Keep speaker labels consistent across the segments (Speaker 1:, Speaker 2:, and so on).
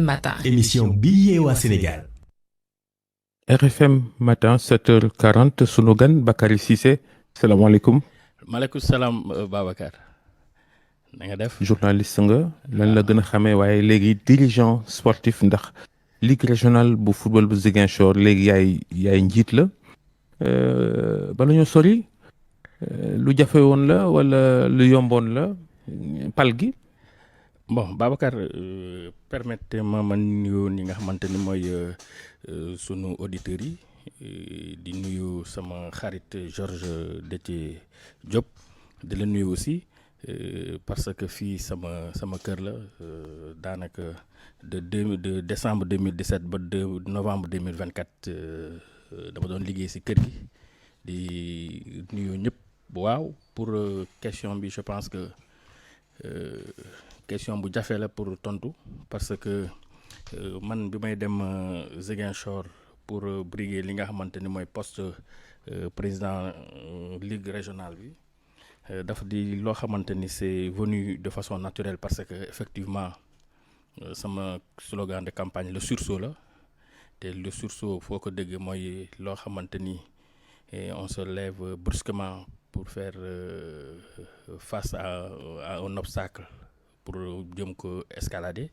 Speaker 1: matin.
Speaker 2: émission bi yee waa Sénégal.
Speaker 3: RFM matin 7h40 sunu gan Bakary Cissé salaamaaleykum.
Speaker 4: maaleykum salaam Babacar na nga def.
Speaker 3: journaliste nga lan la gën a xamee waaye léegi dirigeant sportif ndax ligue régionale bu football bu Ziguinchor léegi yaay njiit la bala ñoo sori lu jafe woon la wala lu yomboon la pal gi.
Speaker 4: bon Babacar permettez ma nuyu ñi nga xamante ni mooy sunu auditeurs yi di nuyu sama xarit Georges Déthié Diop di la nuyu aussi parce que fii sama kër la daanaka de décembre 2017 ba novembre 2024 dama doon liggéey ci kër gi di nuyu ñëpp. waaw pour question bi je pense que question bu jafe la pour tontu parce que man bi may dem Ziguinchor pour briguer li nga xamante ni mooy poste président ligue régionale bi dafa di loo xamante ni c'est venu de façon naturelle parce que effectivement sama slogan de campagne le sursaut la te le sursaut foo ko dégg mooy loo xamante ni on se lève brusquement pour faire face à un obstacle pour jëm ko escalader.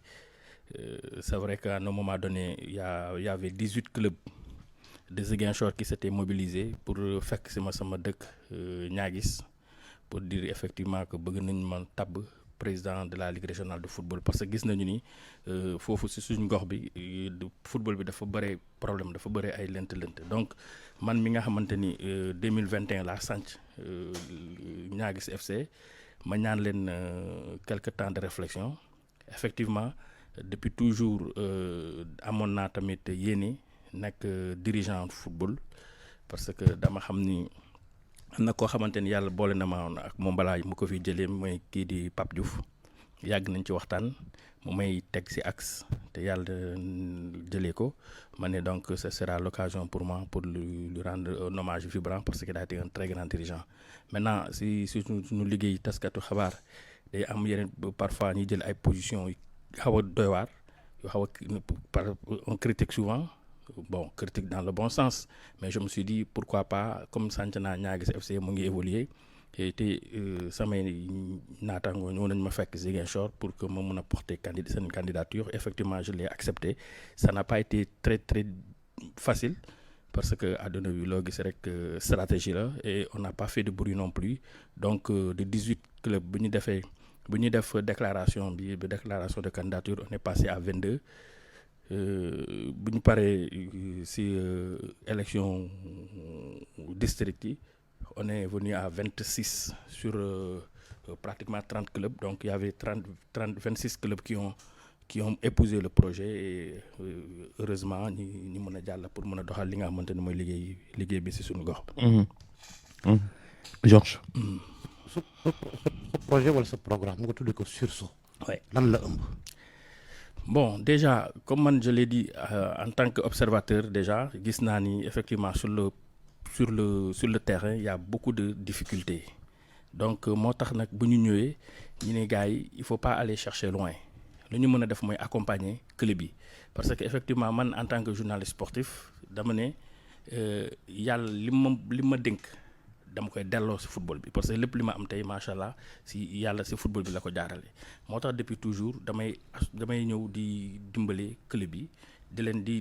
Speaker 4: C'est vrai qu'à un moment donné il y avait 18 clubs de Ziguinchor qui s'étaient mobilisés pour fekk si ma sama dëkk Niaguis pour dire effectivement que bëgg nañ ma tabb président de la ligue régionale de football parce que gis nañu ni foofu si suñ gox bi football bi dafa bëre problème dafa bëre ay lënt-lënt donc man mi nga xamante ni 2021 laa sanc Niaguis FC ma ñaan leen quelque temps de réflexion effectivement depuis toujours amoon naa tamit yéene nekk dirigeant football parce que dama xam ni am na koo xamante ni yàlla boole na ma woon ak moom balaa mu ko fi jëlee mooy kii di Pape Diouf yàgg nañ ci waxtaan mu may teg ci axe te yàlla jëlee ko ma ne donc ce sera l'occasion pour moi pour lui rendre un hommage vibrant parce qu'il a été un très grand dirigeant. Maintenant si suñu liggéey taskatu xabaar day am yeneen parfois ñuy jël ay positions yu xaw a doy waar yu xaw a on critique souvent. Bon, critique dans le bon sens, mais je me suis dit pourquoi pas comme sant naa Niaguis FC mu ngi évoluer te samay naataangoo ñëw nañ ma fekk Ziguinchor pour que ma mun a porter seen candidature. Effectivement, je l'ai accepté. Ça n'a pas été très très facile parce que àdduna bi loo gis rek stratégie la et on n'a pas fait de bruit non plus. Donc de 18 clubs bu ñu def déclaration de candidature on est passé à 22. Bu ñu paree ci élection district yi on est venu à 26 sur pratiquement 30 clubs donc il y avait 26 clubs qui ont épousé le projet et heureusement ñi mën a jàll pour mën a doxal li nga xamante ni mooy liggéey bi ci suñu gox.
Speaker 3: Georges.
Speaker 5: sa projet wala sa programme nga tuddee ko sursaut.
Speaker 4: Ouais.
Speaker 5: lan la ëmb.
Speaker 4: Bon, déjà, comme je l'ai dit, en tant qu'observateur, déjà, gis naa ni effectivement sur le terrain, il y a beaucoup de difficultés. Donc, moo tax nag bu ñu ñëwee ñu ne gars yi il faut pas aller chercher loin. Lu ñu mën a def mooy accompagner club yi parce que effectivement man en tant que journaliste sportif dama ne yàlla li ma dénk dama koy delloo ci football bi parce que lépp li ma am tey macha allah ci yàlla ci football bi la ko jaarale moo tax depuis toujours damay ñëw di dimbale club yi di leen di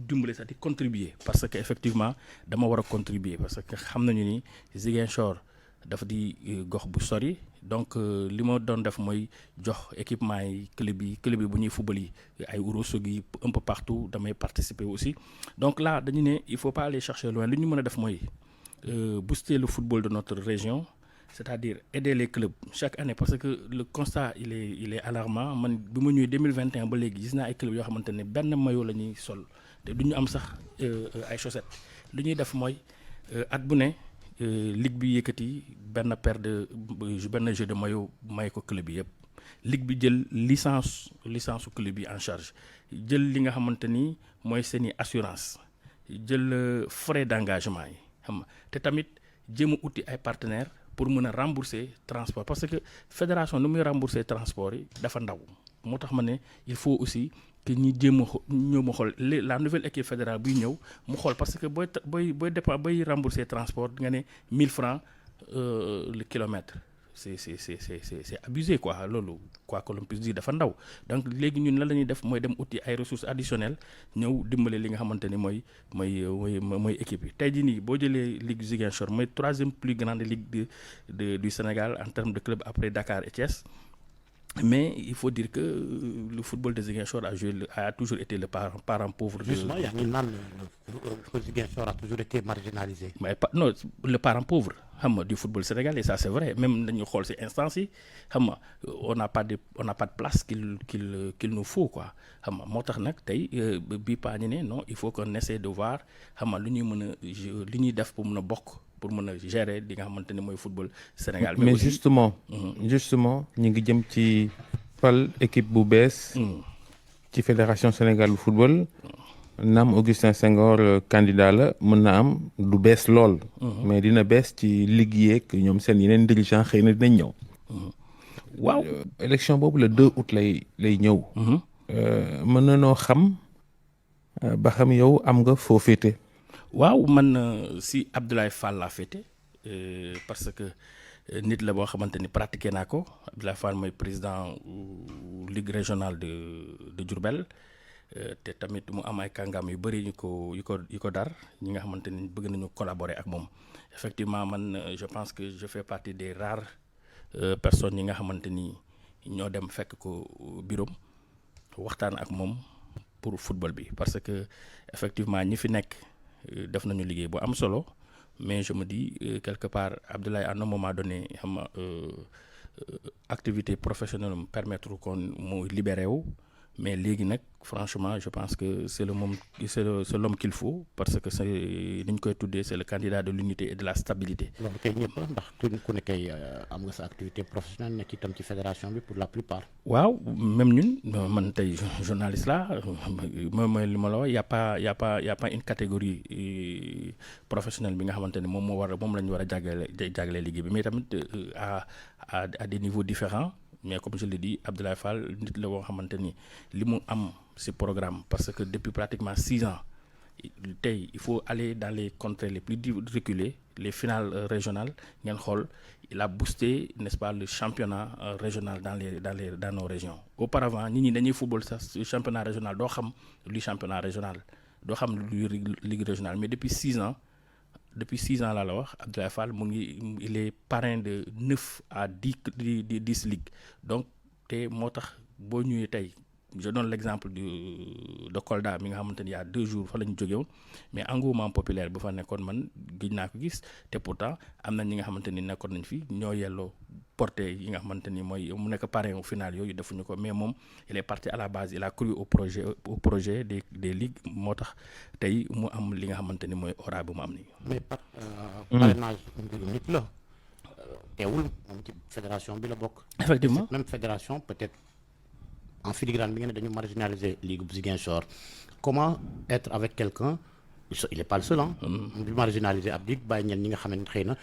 Speaker 4: dimbale sax di contribuer parce que effectivement dama war a contribuer parce que xam nañu ni Ziguinchor dafa di gox bu sori donc li ma doon def mooy jox équipement yi club yi bu ñuy football yi ay Ourossogui un peu partout damay participer aussi donc là dañu ne il faut pas aller chercher loin li ñu mën a def mooy booster le football de notre région, c'est-à-dire aider les clubs chaque année parce que le constat il est alarmant man bi ma ñëwee 2021 ba léegi gis naa ay clubs yoo xamante ne benn maillot la ñuy sol te du ñu am sax ay chaussettes lu ñuy def mooy at bu ne ligue bi yëkkati benn jeu de maillot may ko club yi yëpp ligue bi jël licence su club yi en charge jël li nga xamante ni mooy seeni assurance jël frais d'engagement yi. te tamit jéem a uti ay partenaires pour mën a rembourser transport parce que fédération nu muy rembourser transport yi dafa ndaw moo tax ma ne il faut aussi que ñi jéem a ñëw ma xool la nouvelle équipe fédérale buy ñëw mu xool parce que booy dépend booy rembourser transport nga ne 1000 francs le kilomètre c'est abusé quoi loolu quoi que l'on puisse dire dafa ndaw donc léegi ñun lan la ñuy def mooy dem uti ay ressources additionnelles ñëw dimbale li nga xamante ni mooy équipe yi tey jii nii boo jëlee ligue Ziguinchor mooy 3e plus grande ligue du Sénégal en termes de club après Dakar et Thiès. Mais il faut dire que le football de Ziguinchor a toujours été le parent pauvre.
Speaker 5: Justement, le Ziguinchor a toujours été marginalisé.
Speaker 4: Mais non, le parent pauvre du football sénégalais, ça c'est vrai. Même dans ces instances, on n'a pas de place qu'il nous faut quoi. Non, il faut qu'on essaie de voir l'uni def pour mën a bokk pour mën a gérer li nga xamante ne mooy football Sénégal.
Speaker 3: mais aussi, justement ñu ngi jëm ci fal équipe bu bees. ci fédération Sénégal bu football. naam Augustin Senghor candidat la mën na am du bees lool. mais dina bees ci ligue yeeg ñoom seen yeneen dirigeant xëy na dinañ ñëw.
Speaker 4: waaw
Speaker 3: élection boobu le 2 août lay ñëw. mën na noo xam ba xam yow am nga foo féete.
Speaker 4: waaw man si Abdoulaye Fall laa féete parce que nit la boo xamante ni pratiqué naa ko Abdoulaye Fall mooy président ligue régionale de Diourbel te tamit mu am ay kàngam yu bëri yu ko dar ñi nga xamante ni bëgg nañu collaborer ak moom effectivement man je pense que je fais partie des rares personnes yi nga xamante ni ñoo dem fekk ko bureau waxtaan ak moom pour football bi parce que effectivement ñi fi nekk def nañu liggéey bu am solo mais je me dis quelque part Abdoulaye à un moment donné xam activité professionnelle me permettre qu'on mu libéré wu mais léegi nag franchement je pense que c'est l'homme qu'il faut parce que c'est ni ñu koy tuddee c'est le candidat de l'unité et de la stabilité.
Speaker 5: loolu kay ñëpp ndax ku ne kay am nga sa activité professionnelle nekk itam ci fédération bi pour la plupart.
Speaker 4: waaw même ñun man tey journaliste la mooy li ma la wax y a pas une catégorie professionnelle bi nga xamante ne moom la ñu war a jàggale liggéey bi mais tamit à des niveaux différents. Mais comme je l'ai dit Abdoulaye Fall nit la boo xamante ni li mu am ci programme parce que depuis pratiquement 6 ans tey il faut aller dans les contrées les plus reculées les finales régionales ngeen xool il a boosté n'est-ce pas le championnat régional dans nos régions. Auparavant nit ñi dañuy football sax championnat régional doo xam luy championnat régional doo xam luy ligue régionale mais depuis 6 ans laa la wax Abdoulaye Fall il est parrain de 9 à 10 ligues donc te moo tax boo ñëwee tey je donne l'exemple de Kolda mi nga xamante ni il y a 2 jours fa la ñu jóge woon mais engouement populaire bu fa nekkoon man gëj naa ko gis te pourtant am na ñi nga xamante ni nekkoon nañ fi ñoo yelloo porté yi nga xamante ni mooy mu nekk parrain au final yooyu defuñu ko mais moom il est parti à la base il a cru au projet des ligues moo tax tey mu am li nga xamante ni mooy aura bu mu am nii.
Speaker 5: mais parrainage mbiru nit la teewul moom ci fédération bi la bokk.
Speaker 4: effectivement
Speaker 5: même fédération peut-être en filigrane bi ngeen ne dañu marginaliser ligue bu Ziguinchor comment être avec quelqu'un il est pas le seul bi marginaliser ab ligue bàyyi ñenn ñi nga xam ne xëy na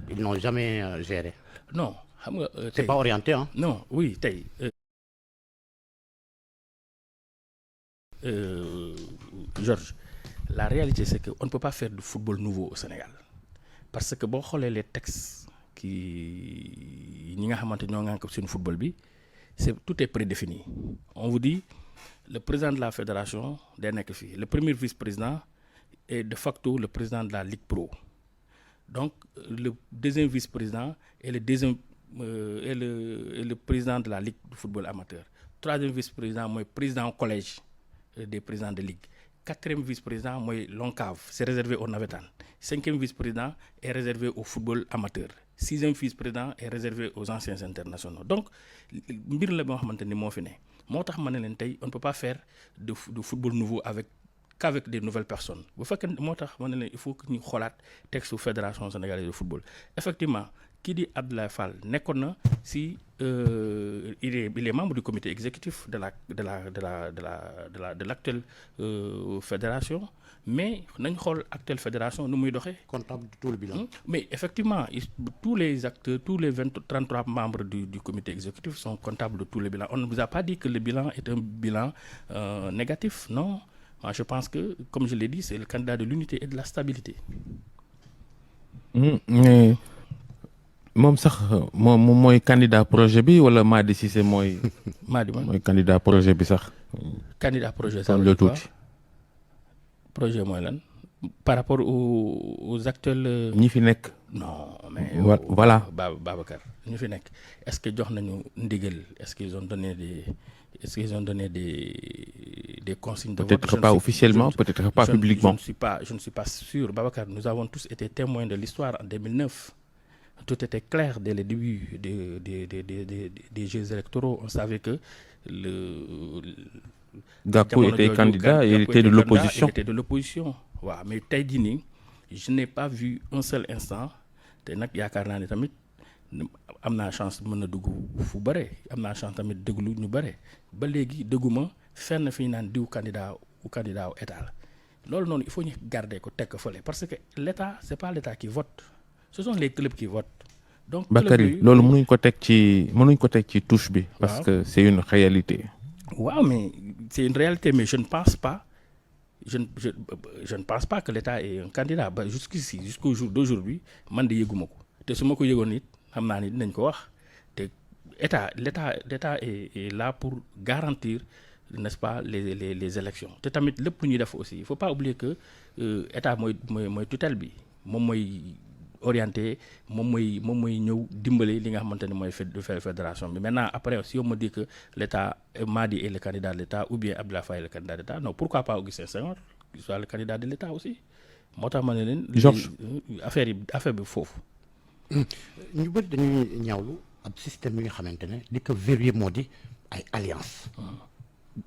Speaker 5: ils n'ont jamais géré.
Speaker 4: non xam nga
Speaker 5: c'est pas orienté
Speaker 4: non oui tey Georges la réalité c'est que on ne peut pas faire du football nouveau au Sénégal parce que boo xoolee les textes ñi nga xamante ñoo ngi ko suñu football bi tout est prédéfini on vous dit le président de la fédération day nekk fii le premier vice-président est de facto le président de la Ligue Pro donc le deuxième vice-président est le président de la Ligue de football amateur troisième vice-président mooy président collège des présidents de ligue quatrième vice-président mooy l'ONCAV c'est réservé aux navétanes cinquième vice-président est réservé au football amateur sixième vice-président est réservé aux anciens internationaux donc mbir la boo xamante ni moo fi ne moo tax ma ne leen tey on ne peut pas faire de football nouveau qu'avec des nouvelles personnes bu fekkee moo tax ma ne leen il faut que ñu xoolaat texte fédération sénégalaise de football effectivement kii di Abdoulaye Fall nekkoon na si il est membre du comité exécutif de l'actuelle fédération, mais nañ xool actuelle fédération nu muy doxee.
Speaker 5: comptable de tout le bilan.
Speaker 4: Mais effectivement tous les acteurs, tous les 33 membres du comité exécutif sont comptables de tous les bilans. On ne vous a pas dit que le bilan est un bilan négatif, non. Moi, je pense que, comme je l'ai dit, c'est le candidat de l'unité et de la stabilité.
Speaker 3: Mais moom sax moom mooy candidat projet bi wala Madi Cissé mooy.
Speaker 4: Madi
Speaker 3: mooy candidat projet bi sax.
Speaker 4: candidat projet ça
Speaker 3: kon
Speaker 4: veut
Speaker 3: la
Speaker 4: dire quoi?
Speaker 3: tuuti.
Speaker 4: Projet mooy lan par rapport aux actuels.
Speaker 3: ñi fi nekk.
Speaker 4: non mais.
Speaker 3: Voilà.
Speaker 4: Babacar ñu fi nekk est-ce que jox nañu ndigal est-ce qu'ils ont donné des consignes de vote?
Speaker 3: Peut-être pas officiellement, peut-être pas publiquement.
Speaker 4: Je ne suis pas sûr. Babacar, nous avons tous été témoins de l'histoire en 2009. Tout était clair dès le début des jeux électoraux. On savait que
Speaker 3: Gakou était candidat et il était de l'opposition.
Speaker 4: Il était de l'opposition. Waaw, mais tey jii nii je n'ai pas vu un seul instant te nag yaakaar naa ne tamit am naa chance mën na dugg fu bare am naa chance tamit déglu ñu bare ba léegi dégguma fenn fi ñu naan diw candidat ou état la loolu noonu il faut ñu garder ko teg ko fële parce que l'état c'est pas l'état qui vote ce sont les clubs qui votent. Donc
Speaker 3: Bakary loolu mënuñ ko teg ci touche bi. parce que c'est une réalité.
Speaker 4: waaw mais c'est une réalité mais je ne pense pas que l'État est un candidat ba jusqu'au jour d'aujourd'hui man de yëguma ko te su ma ko yëgoon it xam naa ni dinañ ko wax te l'État est là pour garantir n'est-ce pas les élections te tamit lépp lu ñuy def aussi il faut pas oublier que État mooy tutelle bi moom mooy orienté moom mooy ñëw dimbale li nga xamante ne mooy fédération bi maintenant après si on me dit que l'État Madi est le candidat de l'État ou bien Abdoulaye Faye est le candidat de l'État non pourquoi pas Augustin Senghor qui soit le candidat de l'État aussi moo tax ma ne leen affaire bi foofu
Speaker 5: ñu bëri dañuy ñaawlu ab système bi nga xamante ne li ko verrouillé moo di ay alliance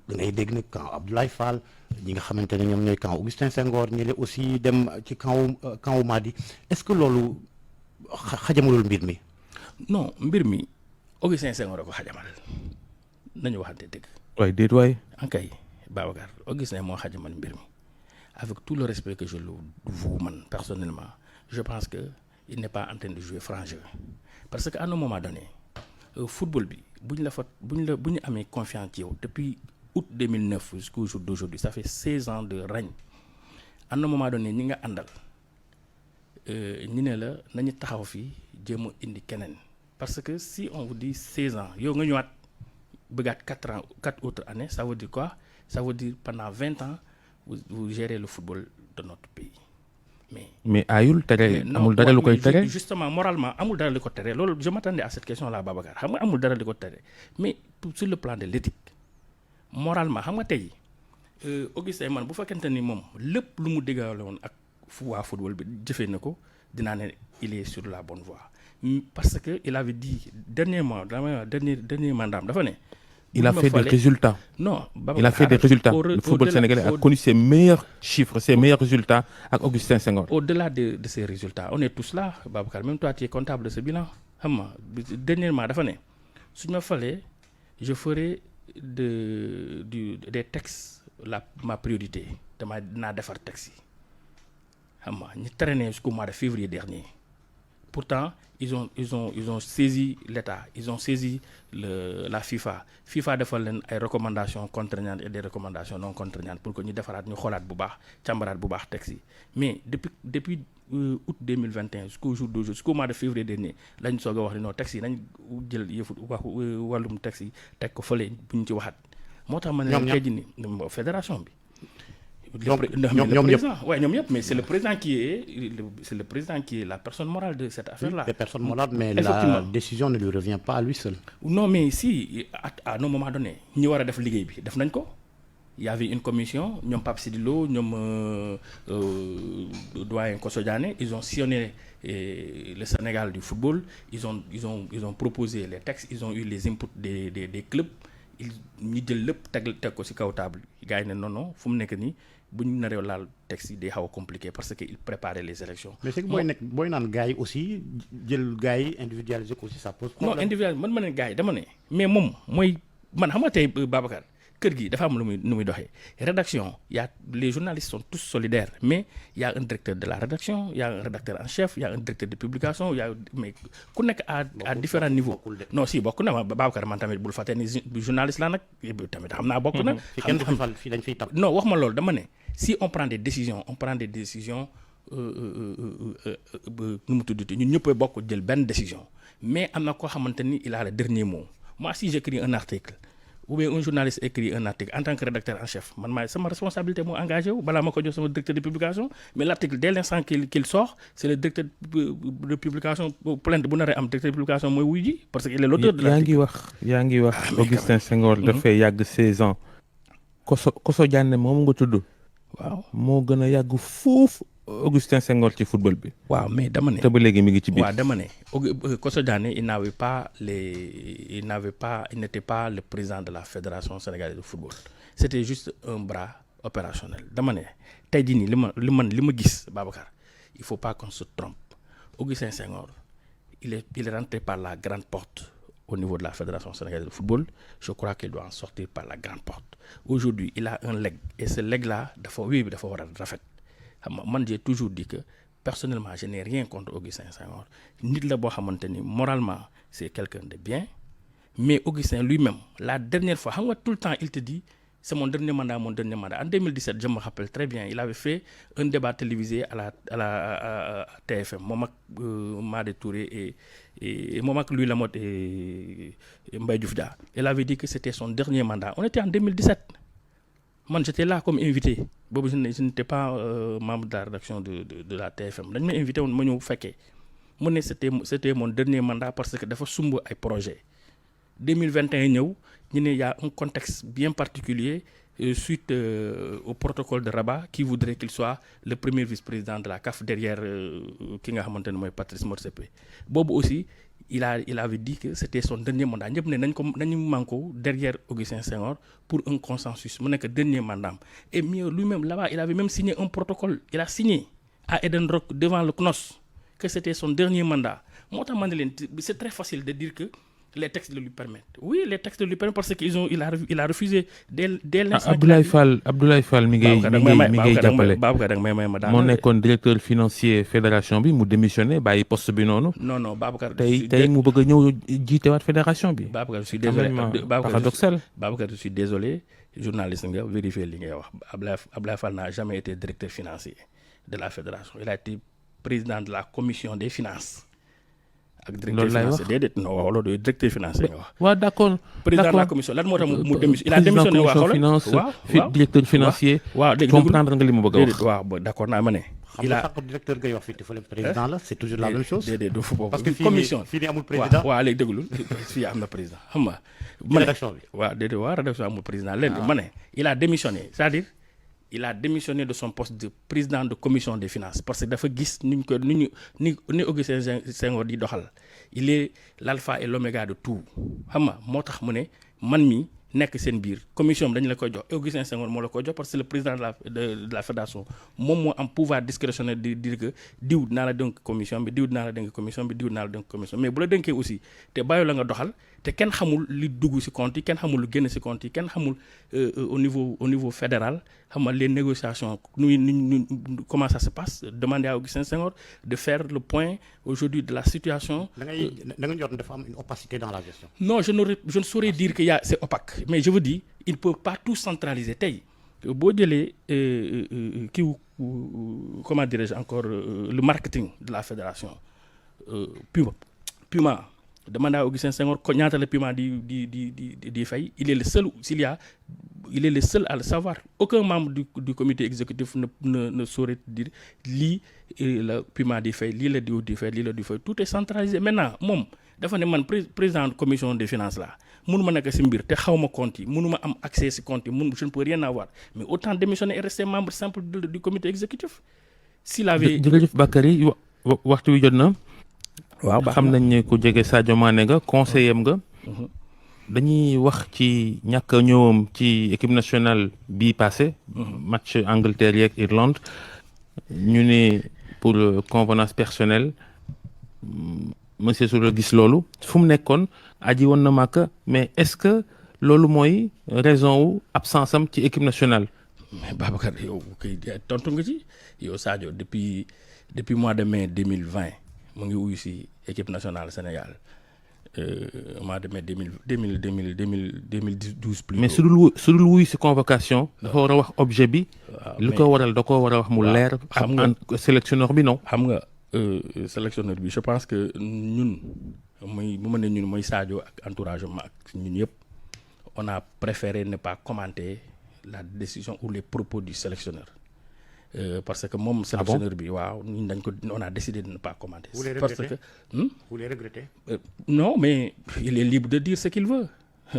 Speaker 5: da ngay dégg ne camp Abdoulaye Fall ñi nga xamante ne ñoom ñooy camp Augustin Senghor ñi la aussi dem ci camp Madi est-ce que loolu xajamalul mbir mi.
Speaker 4: non mbir mi Augustin Senghor a ko xajamal nañu waxante dëgg.
Speaker 3: waay déet waay.
Speaker 4: ankay Babacar Augustin moo xajamal mbir mi avec tout le respect que je le voue man personnellement je pense que il n'est pas en train de jouer franc jeu parce que à un moment donné football bi bu ñu amee confiance ci yow depuis août 2009 jusqu'au jour d'aujourd'hui ça fait 16 ans de règne à un moment donné ñi nga àndal ñu ne la nañu taxaw fii jéem a indi keneen parce que si on vous dit 16 ans yow nga ñëwaat bëggaat 4 autres années ça veut dire quoi ça veut dire pendant 20 ans vous gérez le football de notre pays
Speaker 3: mais ayul tere amul dara lu koy tere.
Speaker 4: justement moralement amul dara lu ko tere loolu je m'attendais à cette question là Babacar xam nga amul dara lu ko tere mais sur le plan de l'éthique moralement xam nga tey Augustin man bu fekkente ni moom lépp lu mu déggale woon ak waa football bi jëfee na ko dinaa ne il est sur la bonne voie parce que il avait dit dernier mandat dafa ne.
Speaker 3: Il a fait des résultats.
Speaker 4: Non,
Speaker 3: il a fait des résultats. Le football sénégalais a connu ses meilleurs chiffres, ses meilleurs résultats avec Augustin Senghor.
Speaker 4: Au-delà de ces résultats, on est tous là, Babacar. Même toi, tu es comptable de ce bilan. Dernièrement, si je me fallait, je ferais des textes ma priorité. Je vais faire des textes. Nous traînons jusqu'au mois de février dernier. Pourtant, ils ont saisi l'État, ils ont saisi la FIFA. FIFA defal leen ay recommandations contraignantes et des recommandations non contraignantes pour que ñu defaraat ñu xoolaat bu baax càmbaraat bu baax texte yi mais depuis août 2021 jusqu'au jour d'aujourd'hui jusqu'au mois de février dernier lañ soog a wax ni non texte yi nañ jël yëfu wàllum texte yi teg ko fële bu ñu ci waxaat moo tax ma ne leen tey jii ni fédération bi. ñoom ñëpp mais c'est le président qui est la personne morale de cette affaire-là.
Speaker 5: La personne morale, mais la décision ne lui revient pas à lui seul.
Speaker 4: Non, mais si à un moment donné ñi war a def liggéey bi def nañ ko. Il y avait une commission ñoom Pape Sidi Lo ñoom doyen Koso Diané ils ont sillonné le Sénégal du football ils ont proposé les textes ils ont eu les inputs des clubs ñu jël lépp teg ko ci kaw table gars yi ne non fu mu nekk nii bu ñu naree laal texte yi day xaw a compliqué parce que il préparait les élections.
Speaker 5: mais c'est que booy naan gars yi aussi jël gars yi individualiser ko aussi ça pose problème.
Speaker 4: non individuel man ma ne gars yi dama ne mais moom mooy man xam nga tey Babacar kër gi dafa am nu muy doxee rédaction les journalistes sont tous solidaires mais il y a un directeur de la rédaction il y a un rédacteur en chef il y a un directeur de publication mais ku nekk à différents niveaux. non si bokk na ma Babacar man tamit bul fàtte ni journaliste laa nag tamit xam naa bokk na.
Speaker 5: fii dañ fiy tab.
Speaker 4: non wax ma loolu dama ne si on prend des décisions nu mu tuddati ñun ñëpp bokk jël benn décision mais am na koo xamante ni il a le dernier mot moi si j'écris un article. ou bien un journaliste écrit un article en tant que rédacteur en chef man maay sama responsabilité moo engagé wu balaa ma ko jox sama directeur de publication mais l'article dès l'instant qu'il sort c'est le directeur de publication plainte bu naree am directeur de publication mooy wuy ji parce que il est l'auteur de l'article.
Speaker 3: yaa ngi wax Augustin Senghor dafay yàgg 16 ans Koso Diané moom nga tudd
Speaker 4: waaw
Speaker 3: moo gën a yàgg foofu Augustin Senghor ci football bi.
Speaker 4: waaw mais dama ne.
Speaker 3: te ba léegi mi ngi ci biir.
Speaker 4: waaw dama ne Koso Diané il n'était pas le président de la fédération sénégalaise de football c'était juste un bras opérationnel dama ne tey jii nii li ma gis Babacar il faut pas qu'on se trompe Augustin Senghor il est rentré par la grande porte au niveau de la fédération sénégalaise de football je crois qu'il doit en sortir par la grande porte aujourd'hui il a un legs et ce legs là dafa war a rafet. man j'ai toujours dit que personnellement je n'ai rien contre Augustin Senghor nit la boo xamante ni moralement c'est quelqu'un de bien mais Augustin lui-même la dernière fois xam nga tout le temps il te dit c'est mon dernier mandat en 2017 je me rappelle très bien il avait fait un débat télévisé à la TFM moom ak Madi Touré et moom ak Louis Lamotte et Mbaye Diouf Dia il avait dit que c'était son dernier mandat on était en 2017 man j'étais là comme invité boobu je n'étais pas membre de la rédaction de la TFM dañ ma invité woon ma ñëw fekkee mu ne c'était mon dernier mandat parce que dafa sumb ay projet 2021 ñëw ñu ne y a un contexte bien particulier suite au protocole de Rabat qui voudrait qu'il soit le premier vice-président de la CAF derrière ki nga xamante ne mooy Patrice Motsepe boobu aussi il avait dit que c'était son dernier mandat ñëpp ne nañu manko derrière Augustin Senghor pour un consensus mu nekk dernier mandat et mieux lui-même là-bas il avait même signé un protocole il a signé à Eden Rock devant le CNOS que c'était son dernier mandat moo tax ma ne leen c'est très facile de dire que les textes le lui permettent oui les textes le lui permettent parce que il a refusé dès l'instant
Speaker 3: Abdoulaye Fall mi ngay jàppale
Speaker 4: Babacar da nga may ma
Speaker 3: moo nekkoon directeur financier fédération bi mu démissionné bàyyi poste bi noonu
Speaker 4: non Babacar
Speaker 3: tey mu bëgg a ñëw jiitewaat fédération bi
Speaker 4: Babacar je suis désolé
Speaker 3: paradoxal
Speaker 4: Babacar je suis désolé journaliste nga vérifier li ngay wax Abdoulaye Fall n'a jamais été directeur financier de la fédération il a été président de la commission des finances ak directeur financier déedéet non waaw loolu directeur financier nga wax.
Speaker 3: waaw d'accord
Speaker 4: président de la commission lan moo tax mu démissionné il a démissionné waa xoolal
Speaker 3: directeur financier.
Speaker 4: waaw dégg
Speaker 3: comprendre nga li ma bëgg a wax.
Speaker 4: waaw d'accord naa ma ne.
Speaker 5: xam nga sax directeur ngay wax fii te fële président la c'est toujours la même chose.
Speaker 4: déedéet du fu boobu
Speaker 5: parce que
Speaker 4: commission
Speaker 5: fii nii amul président.
Speaker 4: waaw léegi déglul fii am na président xam nga.
Speaker 5: rédaction bi
Speaker 4: waaw déedéet waaw rédaction amul président léegi ma ne il a démissionné c'est-à-dire il a démissionné de son poste de président de commission des finances parce que dafa gis ni Augustin Senghor di doxal il est l'alpha et l'oméga de tout xam nga moo tax mu ne man mi nekk seen biir commission bi dañu la koy jox Augustin Senghor moo la koy jox parce que le président de la fédération moom moo am pouvoir discrétionnaire di dire que diw dinaa la dénk commission bi diw dinaa la dénk commission bi diw dinaa la dénk commission mais bu la dénkee aussi te bàyyi la nga doxal te kenn xamul li dugg ci compte yi kenn xamul lu génn ci compte yi kenn xamul au niveau fédéral xam nga les négociations nu comment ça se passe demander à Augustin Senghor de faire le point aujourd'hui de la situation.
Speaker 5: da nga jot dafa am une opacité dans la gestion.
Speaker 4: non je ne saurais dire que c'est opaque mais je veux dire il peut pas tout centraliser tey boo jëlee comment dirais-je encore le marketing de la fédération Puma demande à Augustin Senghor ko ñaata la Puma di fay il est le seul à le savoir aucun membre du comité exécutif ne saurait dire lii la Puma di fay lii la diw di fay lii la di fay tout est centralisé maintenant moom dafa ne man président commission des finances là mënuma nekk ci mbir te xawma compte yi mënuma am accès ci compte yi je ne peux rien avoir mais autant démissionner et rester membre simple du comité exécutif s'il avait
Speaker 3: jërëjëf Bakary waxtu wi jot na
Speaker 4: waaw
Speaker 3: xam nañ ne ku jege Sadio Mané nga conseiller nga dañuy wax ci ñàkk a ñëwam ci équipe nationale bii passé match Angleterre yeeg Irlande ñu ne pour convenance personnelle monsieur Sow gis loolu fu mu nekkoon aji woon na Màkka mais est-ce que loolu mooy raison wu absence am ci équipe nationale.
Speaker 4: mais Babacar yow kay tontu nga ci yow Sadio depuis mois de mai 2020 mu ngi wuyu si équipe nationale Sénégal mois de mai 2012 plus.
Speaker 3: mais su dul wuyu si convocation. dafa war a wax objet bi. lu ko waral da ko war a wax mu leer.
Speaker 4: xam nga
Speaker 3: sélectionneur bi non.
Speaker 4: xam nga sélectionneur bi je pense que ñun muy bu ma ne ñun mooy Sadio ak entourage ma ak ñun yëpp on a préféré ne pas commenter la décision ou les propos du sélectionneur. Parce que moom sélectionneur bi waaw ñun dañ ko on a décidé de ne pas commenter. Parce que
Speaker 5: vous les regrettez?
Speaker 4: Non, mais il est libre de dire ce qu'il veut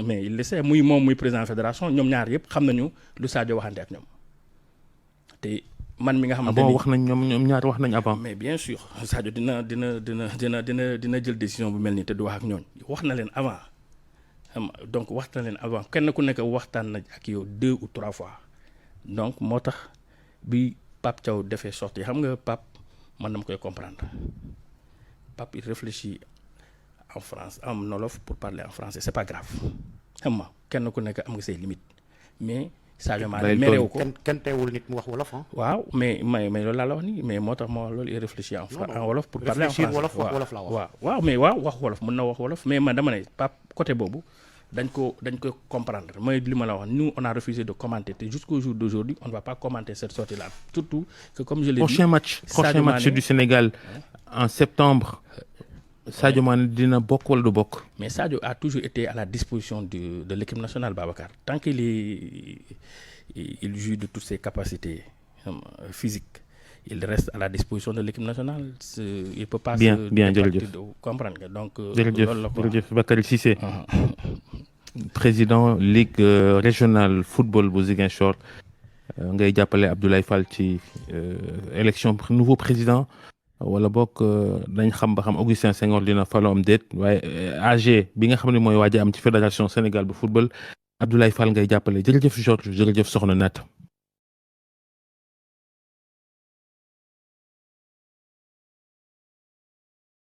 Speaker 4: mais il le sait muy moom muy président fédération ñoom ñaar yëpp xam nañu lu Sadio waxante ak ñoom te man mi nga xamante ni
Speaker 3: wax nañ ñoom ñaar wax nañ avant.
Speaker 4: mais bien sûr Sadio dina jël décision bu mel nii te du wax ak ñooñ wax na leen avant donc wax na leen avant kenn ku nekk waxtaan na ak yow 2 ou 3 fois donc moo tax bi Pape Thiaw defee sorti xam nga Pape man dama koy comprendre Pape il réfléchit en France en wolof pour parler en français c'est pas grave xam nga kenn ku nekk am nga say limites mais Sadio Mané merew ko
Speaker 5: kenn teewul nit mu wax wolof
Speaker 4: waaw mais loolu laa la wax nii mais moo tax ma wax loolu il réfléchit en wolof pour parler en français waaw mais wax wolof mën na wax wolof mais man dama ne Pape côté boobu dañ ko comprendre mooy li ma la wax nous on a refusé de commenter te jusqu'au jour d'aujourd'hui on ne va pas commenter cette sortie là surtout que comme je l'ai dit
Speaker 3: prochain match du Sénégal en septembre Sadio Mané dina bokk wala du bokk.
Speaker 4: mais Sadio a toujours été à la disposition de l'équipe nationale Babacar tant qu'il joue de toutes ses capacités physiques il reste à la disposition de l'équipe nationale il peut pas
Speaker 3: bien jërëjëf
Speaker 4: comprendre nga donc
Speaker 3: jërëjëf Bakary Cissé président ligue régionale football bu Ziguinchor ngay jàppale Abdoulaye Fall ci élection nouveau président wala bokk dañ xam ba xam Augustin Senghor dina faloo am déet waaye AG bi nga xam ne mooy waaj am ci fédération Sénégal bu football Abdoulaye Fall ngay jàppale jërëjëf Georges jërëjëf Soxna Naata